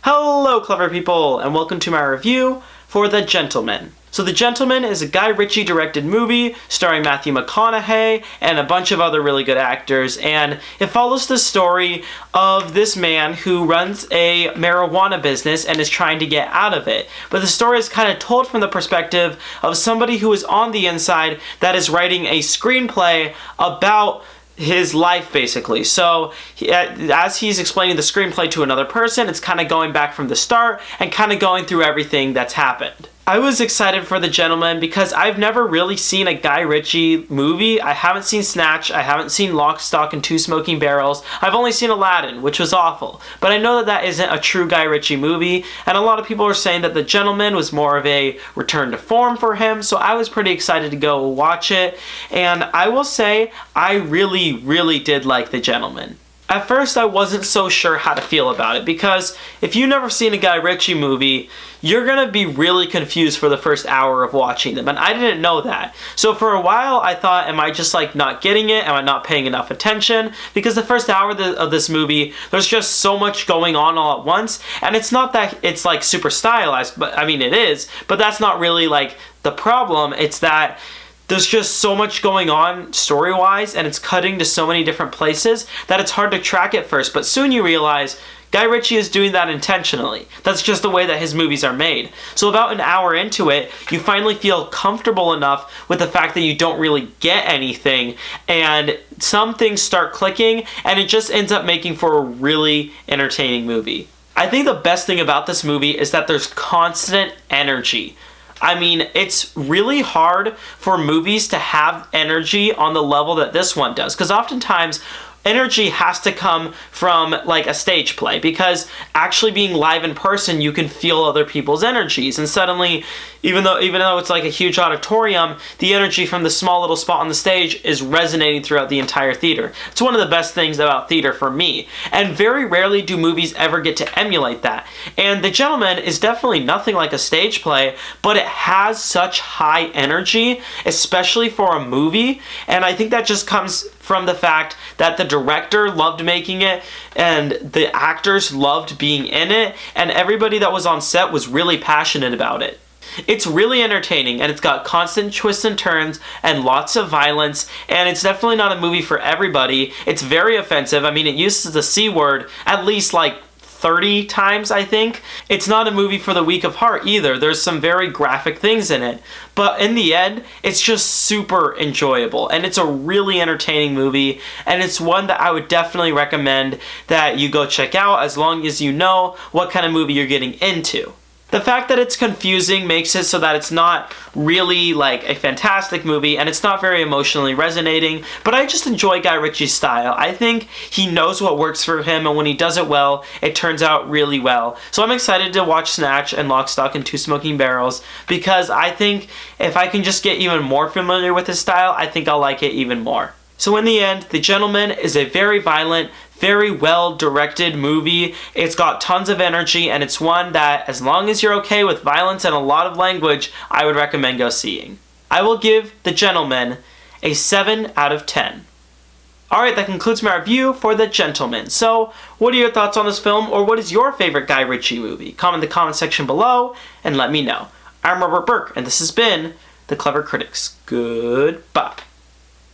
Hello, clever people, and welcome to my review for The Gentleman. So The Gentleman is a Guy Ritchie directed movie starring Matthew McConaughey and a bunch of other really good actors, and it follows the story of this man who runs a marijuana business and is trying to get out of it. But the story is kind of told from the perspective of somebody who is on the inside that is writing a screenplay about his life, basically. So as he's explaining the screenplay to another person, it's kind of going back from the start and kind of going through everything that's happened. I was excited for The Gentleman because I've never really seen a Guy Ritchie movie. I haven't seen Snatch, I haven't seen Lock, Stock, and Two Smoking Barrels. I've only seen Aladdin, which was awful. But I know that that isn't a true Guy Ritchie movie, and a lot of people are saying that The Gentleman was more of a return to form for him, so I was pretty excited to go watch it. And I will say, I really did like The Gentleman. At first, I wasn't so sure how to feel about it, because if you've never seen a Guy Ritchie movie, you're gonna be really confused for the first hour of watching them, and I didn't know that. So for a while, I thought, am I just like not getting it? Am I not paying enough attention? Because the first hour of this movie, there's just so much going on all at once, and it's not that it's like super stylized, but I mean it is, but that's not really like the problem. It's that there's just so much going on story-wise, and it's cutting to so many different places that it's hard to track at first, but soon you realize Guy Ritchie is doing that intentionally. That's just the way that his movies are made. So about an hour into it, you finally feel comfortable enough with the fact that you don't really get anything, and some things start clicking, and it just ends up making for a really entertaining movie. I think the best thing about this movie is that there's constant energy. I mean, it's really hard for movies to have energy on the level that this one does, because oftentimes energy has to come from like a stage play, because actually being live in person, you can feel other people's energies, and suddenly, even though it's like a huge auditorium, the energy from the small little spot on the stage is resonating throughout the entire theater. It's one of the best things about theater for me, and very rarely do movies ever get to emulate that. And The Gentleman is definitely nothing like a stage play, but it has such high energy, especially for a movie, and I think that just comes from the fact that the director loved making it, and the actors loved being in it, and everybody that was on set was really passionate about it. It's really entertaining, and it's got constant twists and turns and lots of violence, and it's definitely not a movie for everybody. It's very offensive. I mean, it uses the C word at least like 30 times, I think. It's not a movie for the weak of heart either. There's some very graphic things in it. But in the end, it's just super enjoyable. And it's a really entertaining movie. And it's one that I would definitely recommend that you go check out, as long as you know what kind of movie you're getting into. The fact that it's confusing makes it so that it's not really like a fantastic movie, and it's not very emotionally resonating, but I just enjoy Guy Ritchie's style. I think he knows what works for him, and when he does it well, it turns out really well. So I'm excited to watch Snatch and Lock, Stock, and Two Smoking Barrels, because I think if I can just get even more familiar with his style, I think I'll like it even more. So in the end, The Gentleman is a very violent, very well-directed movie. It's got tons of energy, and it's one that, as long as you're okay with violence and a lot of language, I would recommend go seeing. I will give The Gentleman a 7 out of 10. Alright, that concludes my review for The Gentleman. So, what are your thoughts on this film, or what is your favorite Guy Ritchie movie? Comment in the comment section below, and let me know. I'm Robert Burke, and this has been The Clever Critics. Goodbye.